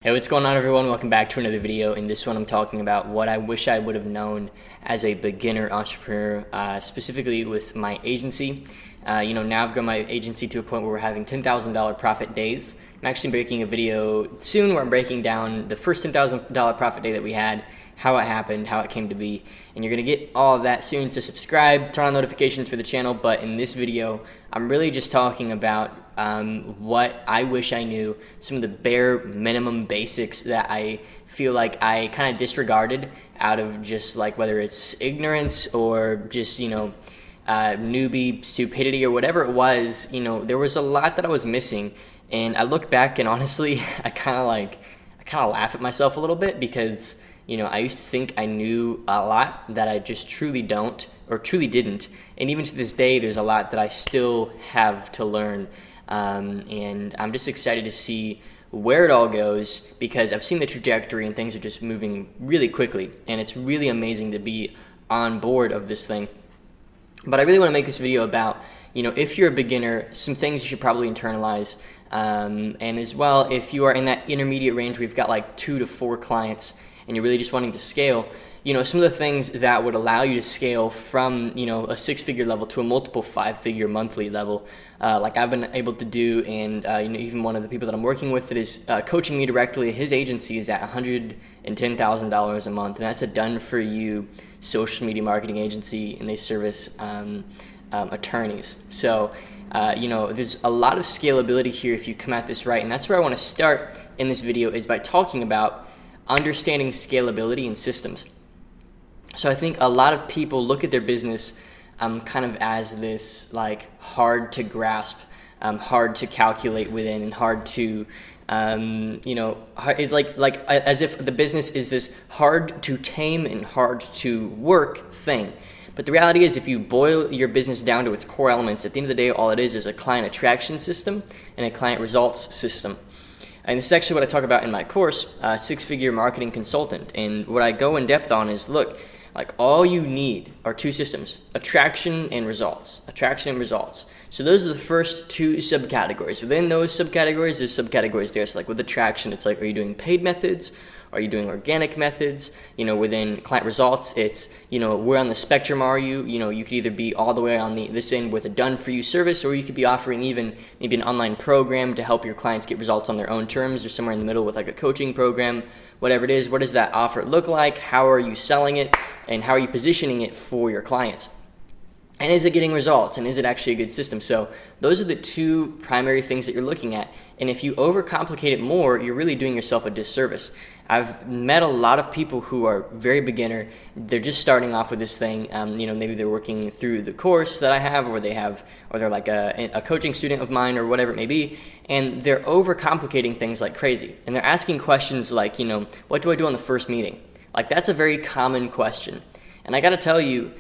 Hey, what's going on, everyone? Welcome back to another video. In this one, I'm talking about what I wish I would have known as a beginner entrepreneur, specifically with my agency. Now I've grown my agency to a point where we're having $10,000 profit days. I'm actually making a video soon where I'm breaking down the first $10,000 profit day that we had, how it happened, how it came to be, and you're going to get all of that soon. So subscribe, turn on notifications for the channel. But in this video, I'm really just talking about what I wish I knew, some of the bare minimum basics that I feel like I kind of disregarded out of just like whether it's ignorance or just, newbie stupidity or whatever it was. There was a lot that I was missing, and I look back and honestly, I kind of laugh at myself a little bit because, I used to think I knew a lot that I just truly don't or truly didn't. And even to this day, there's a lot that I still have to learn. And I'm just excited to see where it all goes because I've seen the trajectory and things are just moving really quickly, and it's really amazing to be on board of this thing. But I really want to make this video about, if you're a beginner, some things you should probably internalize. And as well, if you are in that intermediate range, we've got like 2 to 4 clients and you're really just wanting to scale, some of the things that would allow you to scale from, a 6-figure level to a multiple 5-figure monthly level, like I've been able to do. And, even one of the people that I'm working with that is coaching me directly, his agency is at $110,000 a month, and that's a done-for-you social media marketing agency, and they service attorneys. So, there's a lot of scalability here if you come at this right, and that's where I want to start in this video, is by talking about understanding scalability and systems. So I think a lot of people look at their business kind of as this like hard to grasp, hard to calculate within, and hard to, it's like as if the business is this hard to tame and hard to work thing. But the reality is, if you boil your business down to its core elements, at the end of the day, all it is a client attraction system and a client results system. And this is actually what I talk about in my course, 6-Figure Marketing Consultant. And what I go in depth on is, look, like all you need are 2 systems, attraction and results. Attraction and results. So those are the first 2 subcategories. Within those subcategories, there's subcategories there. So like with attraction, it's like, are you doing paid methods? Are you doing organic methods? Within client results, it's, where on the spectrum are you? You could either be all the way on this end with a done-for-you service, or you could be offering even maybe an online program to help your clients get results on their own terms, or somewhere in the middle with like a coaching program, whatever it is. What does that offer look like? How are you selling it? And how are you positioning it for your clients? And is it getting results? And is it actually a good system? So those are the 2 primary things that you're looking at. And if you overcomplicate it more, you're really doing yourself a disservice. I've met a lot of people who are very beginner. They're just starting off with this thing. Maybe they're working through the course that I have, or they're like a coaching student of mine, or whatever it may be. And they're overcomplicating things like crazy. And they're asking questions like, what do I do on the first meeting? Like, that's a very common question. And I got to tell you,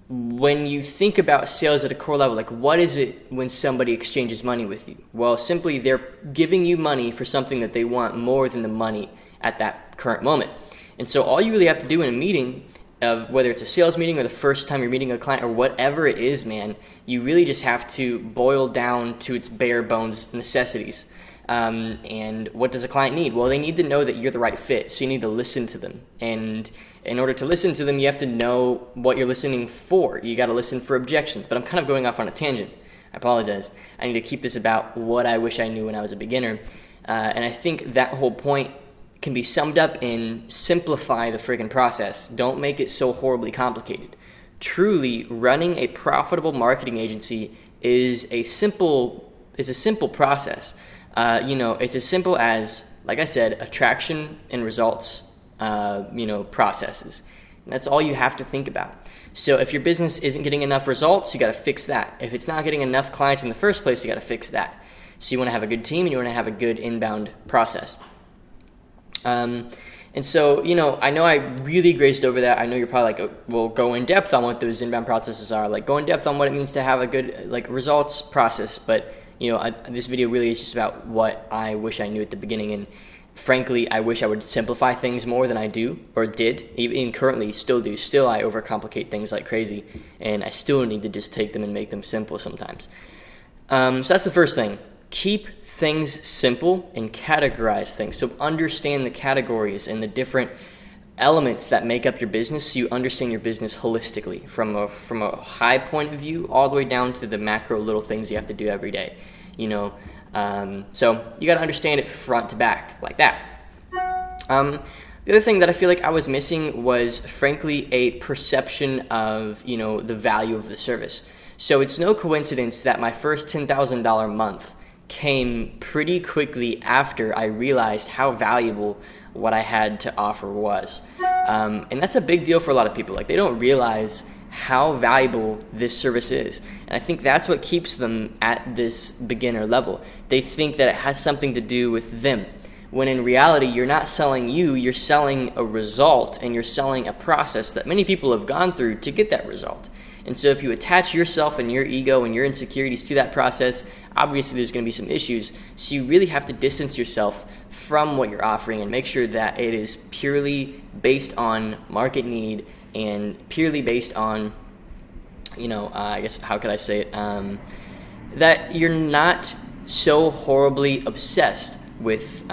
when you think about sales at a core level, like what is it when somebody exchanges money with you? Well, simply they're giving you money for something that they want more than the money at that current moment. And so all you really have to do in a meeting, whether it's a sales meeting or the first time you're meeting a client or whatever it is, man, you really just have to boil down to its bare bones necessities. And what does a client need? Well, they need to know that you're the right fit. So you need to listen to them. And in order to listen to them, you have to know what you're listening for. You got to listen for objections. But I'm kind of going off on a tangent. I apologize. I need to keep this about what I wish I knew when I was a beginner. And I think that whole point can be summed up in simplify the friggin' process. Don't make it so horribly complicated. Truly, running a profitable marketing agency is a simple process. It's as simple as, like I said, attraction and results, processes. And that's all you have to think about. So if your business isn't getting enough results, you got to fix that. If it's not getting enough clients in the first place, you got to fix that. So you want to have a good team and you want to have a good inbound process. And so, I know I really grazed over that. I know you're probably like, well, go in depth on what those inbound processes are. Like, go in depth on what it means to have a good, results process. But, this video really is just about what I wish I knew at the beginning. And frankly, I wish I would simplify things more than I do or did. Even currently still do. Still, I overcomplicate things like crazy. And I still need to just take them and make them simple sometimes. So that's the first thing. Keep things simple and categorize things. So understand the categories and the different elements that make up your business, so you understand your business holistically from a high point of view all the way down to the macro little things you have to do every day. So you got to understand it front to back like that. The other thing that I feel like I was missing was, frankly, a perception of, the value of the service. So it's no coincidence that my first $10,000 month came pretty quickly after I realized how valuable what I had to offer was. And that's a big deal for a lot of people. Like, they don't realize how valuable this service is. And I think that's what keeps them at this beginner level. They think that it has something to do with them, when in reality, you're not selling you're selling a result, and you're selling a process that many people have gone through to get that result. And so if you attach yourself and your ego and your insecurities to that process, obviously there's going to be some issues. So you really have to distance yourself from what you're offering and make sure that it is purely based on market need and purely based on, I guess, how could I say it? That you're not so horribly obsessed with,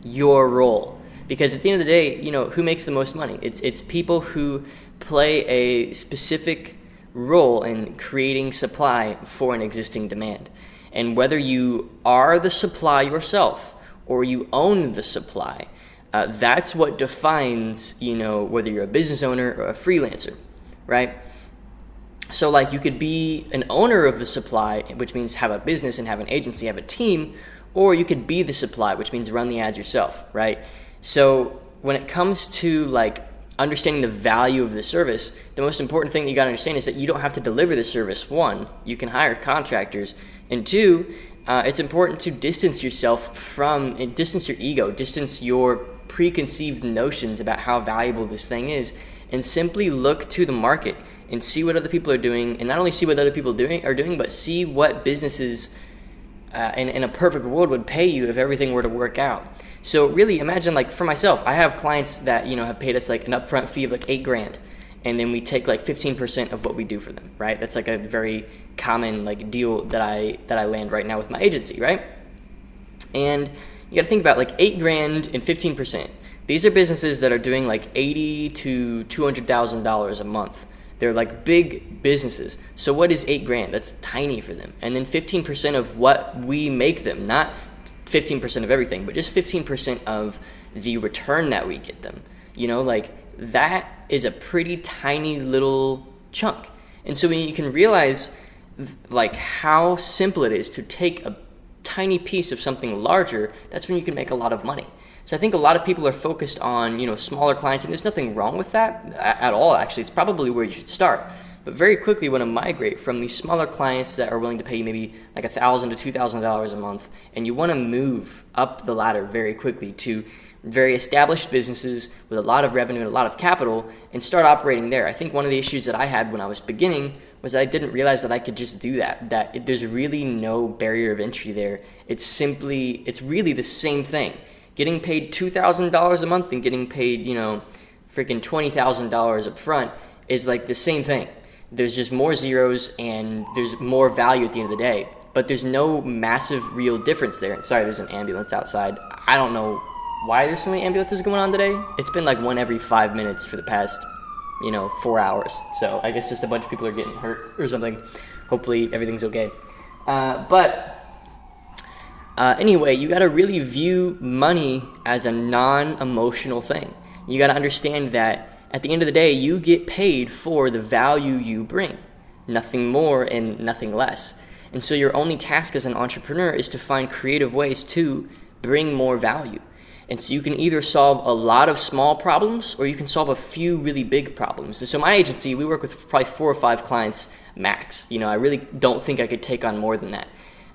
your role. Because at the end of the day, who makes the most money? It's people who play a specific role in creating supply for an existing demand. And whether you are the supply yourself or you own the supply, that's what defines, whether you're a business owner or a freelancer, right? So like, you could be an owner of the supply, which means have a business and have an agency, have a team, or you could be the supply, which means run the ads yourself, right? So when it comes to like understanding the value of the service, the most important thing that you got to understand is that you don't have to deliver the service. One, you can hire contractors, and two, it's important to distance yourself distance your ego, distance your preconceived notions about how valuable this thing is, and simply look to the market and see what other people are doing, and not only see what other people are doing, but see what businesses in a perfect world would pay you if everything were to work out. So really imagine, like, for myself, I have clients that, have paid us like an upfront fee of like $8,000, and then we take like 15% of what we do for them, right? That's like a very common like deal that I land right now with my agency, right? And you got to think about like $8,000 and 15%. These are businesses that are doing like $80,000 to $200,000 a month. They're like big businesses. So what is $8,000? That's tiny for them. And then 15% of what we make them, not 15% of everything, but just 15% of the return that we get them. Like, that is a pretty tiny little chunk. And so when you can realize like how simple it is to take a tiny piece of something larger, that's when you can make a lot of money. So I think a lot of people are focused on, smaller clients, and there's nothing wrong with that at all, actually. It's probably where you should start. But very quickly, want to migrate from these smaller clients that are willing to pay you maybe like $1,000 to $2,000 a month, and you want to move up the ladder very quickly to very established businesses with a lot of revenue and a lot of capital, and start operating there. I think one of the issues that I had when I was beginning was that I didn't realize that I could just do that there's really no barrier of entry there. It's really the same thing. Getting paid $2,000 a month and getting paid, freaking $20,000 up front is like the same thing. There's just more zeros and there's more value at the end of the day, but there's no massive real difference there. Sorry, there's an ambulance outside. I don't know why there's so many ambulances going on today. It's been like one every 5 minutes for the past, 4 hours. So I guess just a bunch of people are getting hurt or something. Hopefully everything's okay. Anyway, you got to really view money as a non-emotional thing. You got to understand that at the end of the day, you get paid for the value you bring, nothing more and nothing less. And so your only task as an entrepreneur is to find creative ways to bring more value. And so you can either solve a lot of small problems or you can solve a few really big problems. And so my agency, we work with probably 4 or 5 clients max. I really don't think I could take on more than that.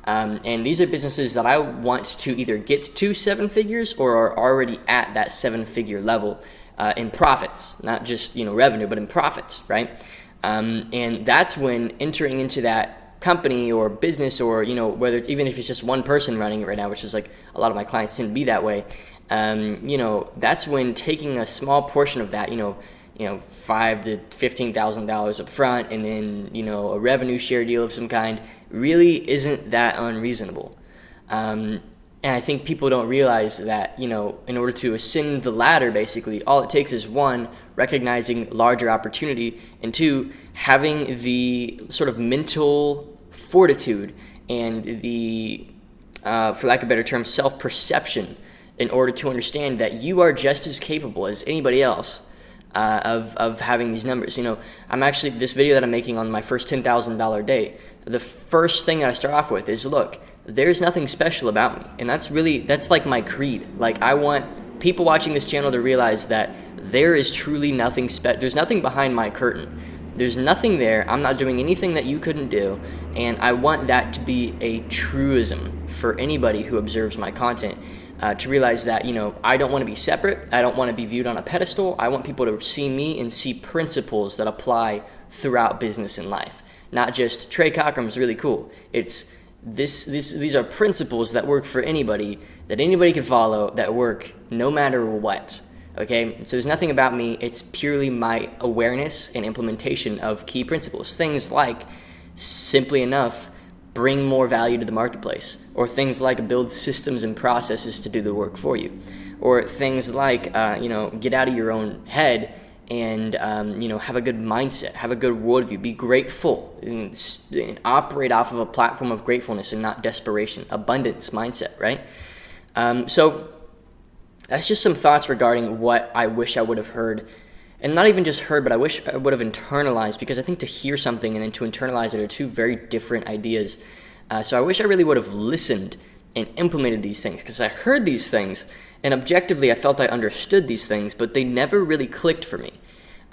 And these are businesses that I want to either get to 7 figures or are already at that 7-figure level in profits, not just revenue, but in profits, right? And that's when entering into that company or business, or whether even if it's just one person running it right now, which is like a lot of my clients tend to be that way. That's when taking a small portion of that, $5,000 to $15,000 up front, and then a revenue share deal of some kind, really isn't that unreasonable. And I think people don't realize that, in order to ascend the ladder, basically, all it takes is one, recognizing larger opportunity, and two, having the sort of mental fortitude and the, for lack of a better term, self-perception in order to understand that you are just as capable as anybody else of having these numbers. I'm actually, this video that I'm making on my first $10,000 day, the first thing that I start off with is, look, there's nothing special about me. And that's like my creed. Like, I want people watching this channel to realize that there is truly nothing special. There's nothing behind my curtain. There's nothing there. I'm not doing anything that you couldn't do. And I want that to be a truism for anybody who observes my content, to realize that, I don't want to be separate. I don't want to be viewed on a pedestal. I want people to see me and see principles that apply throughout business and life. Not just Trey Cockrum is really cool. It's these are principles that work for anybody, that anybody can follow, that work no matter what. Okay, so there's nothing about me. It's purely my awareness and implementation of key principles. Things like, simply enough, bring more value to the marketplace, or things like build systems and processes to do the work for you, or things like get out of your own head and have a good mindset, have a good worldview, be grateful, and operate off of a platform of gratefulness and not desperation, abundance mindset, right? So that's just some thoughts regarding what I wish I would have heard, and not even just heard, but I wish I would have internalized, because I think to hear something and then to internalize it are two very different ideas. So I wish I really would have listened and implemented these things, because I heard these things and objectively I felt I understood these things, but they never really clicked for me.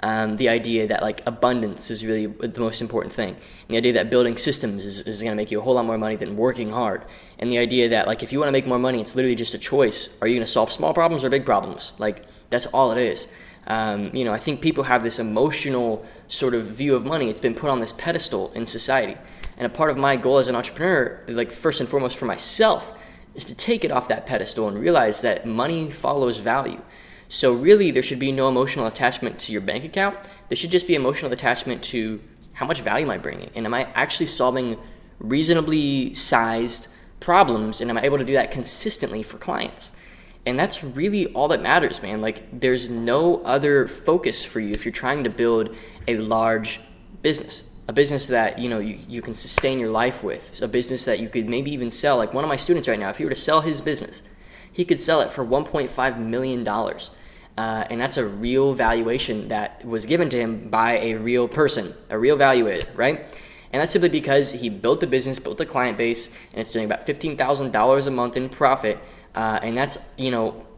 The idea that like abundance is really the most important thing. And the idea that building systems is going to make you a whole lot more money than working hard. And the idea that like if you want to make more money, it's literally just a choice. Are you going to solve small problems or big problems? Like that's all it is. I think people have this emotional sort of view of money. It's been put on this pedestal in society. And a part of my goal as an entrepreneur, like first and foremost for myself, is to take it off that pedestal and realize that money follows value. So really, there should be no emotional attachment to your bank account. There should just be emotional attachment to how much value am I bringing? And am I actually solving reasonably sized problems? And am I able to do that consistently for clients? And that's really all that matters, man. Like, there's no other focus for you if you're trying to build a large business. A business that, you can sustain your life with. A business that you could maybe even sell. Like one of my students right now, if he were to sell his business, he could sell it for $1.5 million. And that's a real valuation that was given to him by a real person, a real valuator, right? And that's simply because he built the business, built the client base, and it's doing about $15,000 a month in profit. And that's,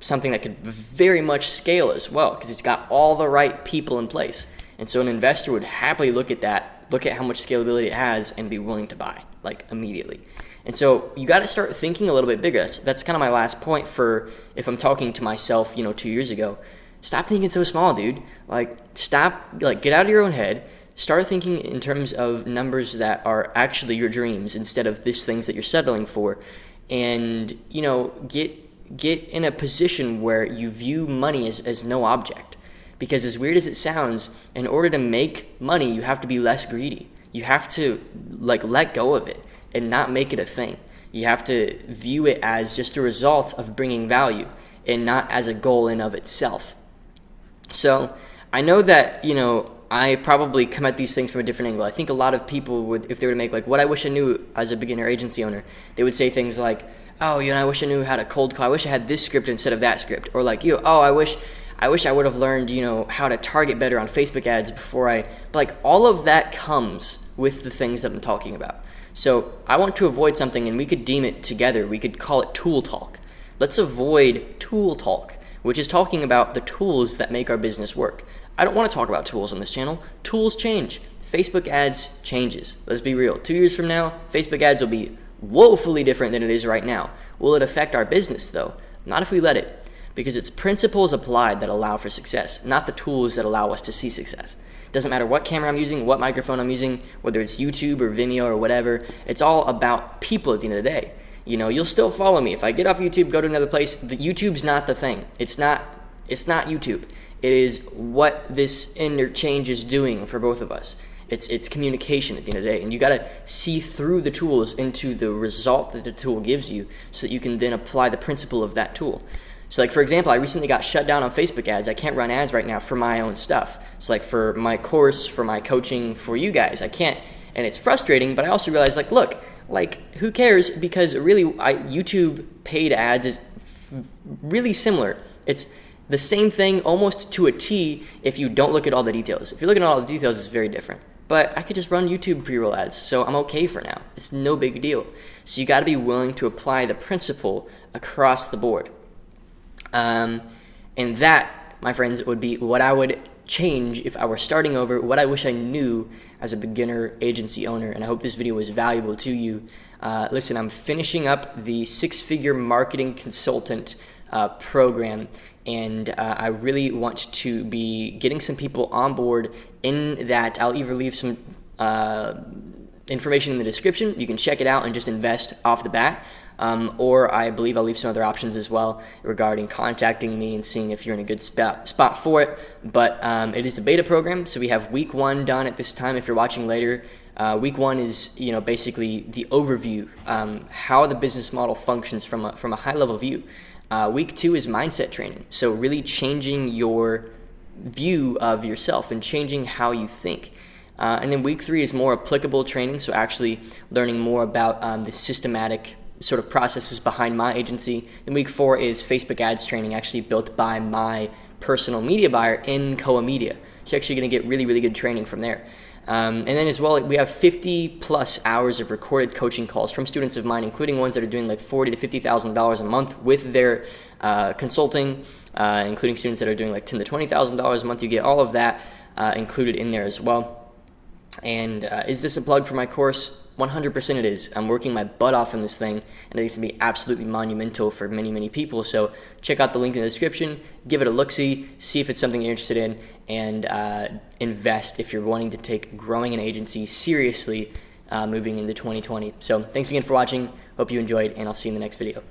something that could very much scale as well, because it's got all the right people in place. And so an investor would happily look at that, look at how much scalability it has, and be willing to buy, like immediately. And so you got to start thinking a little bit bigger. That's kind of my last point for if I'm talking to myself, 2 years ago. Stop thinking so small, dude. Get out of your own head. Start thinking in terms of numbers that are actually your dreams instead of these things that you're settling for. And, get in a position where you view money as no object. Because as weird as it sounds, in order to make money, you have to be less greedy. You have to, let go of it and not make it a thing. You have to view it as just a result of bringing value and not as a goal in of itself. So I know that, I probably come at these things from a different angle. I think a lot of people would, if they were to make what I wish I knew as a beginner agency owner, they would say things like, oh, I wish I knew how to cold call. I wish I had this script instead of that script. Or I wish I would have learned, how to target better on Facebook ads before all of that comes with the things that I'm talking about. So I want to avoid something, and we could deem it together. We could call it tool talk. Let's avoid tool talk, which is talking about the tools that make our business work. I don't want to talk about tools on this channel. Tools change. Facebook ads changes. Let's be real. 2 years from now, Facebook ads will be woefully different than it is right now. Will it affect our business, though? Not if we let it, because it's principles applied that allow for success, not the tools that allow us to see success. Doesn't matter what camera I'm using, what microphone I'm using, whether it's YouTube or Vimeo or whatever. It's all about people at the end of the day. You'll still follow me. If I get off YouTube, go to another place, YouTube's not the thing. It's not YouTube. It is what this interchange is doing for both of us. It's communication at the end of the day, and you got to see through the tools into the result that the tool gives you, so that you can then apply the principle of that tool. So like, for example, I recently got shut down on Facebook ads. I can't run ads right now for my own stuff. So like for my course, for my coaching, for you guys, I can't, and it's frustrating. But I also realized, like, look, like, who cares? Because really, YouTube paid ads is really similar. It's the same thing almost to a T if you don't look at all the details. If you look at all the details, it's very different. But I could just run YouTube pre-roll ads, so I'm okay for now. It's no big deal. So you got to be willing to apply the principle across the board. And that, my friends, would be what I would change if I were starting over, what I wish I knew as a beginner agency owner. And I hope this video was valuable to you. Listen, I'm finishing up the 6-figure marketing consultant program, and I really want to be getting some people on board in that. I'll either leave some information in the description. You can check it out and just invest off the bat. Or I believe I'll leave some other options as well regarding contacting me and seeing if you're in a good spot for it. But it is a beta program, so we have week 1 done at this time. If you're watching later, week 1 is basically the overview, how the business model functions from a high level view. Week 2 is mindset training, so really changing your view of yourself and changing how you think. And then week 3 is more applicable training, so actually learning more about the systematic sort of processes behind my agency. Then week 4 is Facebook ads training, actually built by my personal media buyer in Koa Media. So you're actually going to get really, really good training from there. And then as well, we have 50 plus hours of recorded coaching calls from students of mine, including ones that are doing like $40,000 to $50,000 a month with their consulting, including students that are doing like $10,000 to $20,000 a month. You get all of that included in there as well. And is this a plug for my course? 100% it is. I'm working my butt off in this thing, and it's going to be absolutely monumental for many, many people. So check out the link in the description, give it a look-see, see if it's something you're interested in, and invest if you're wanting to take growing an agency seriously moving into 2020. So thanks again for watching. Hope you enjoyed, and I'll see you in the next video.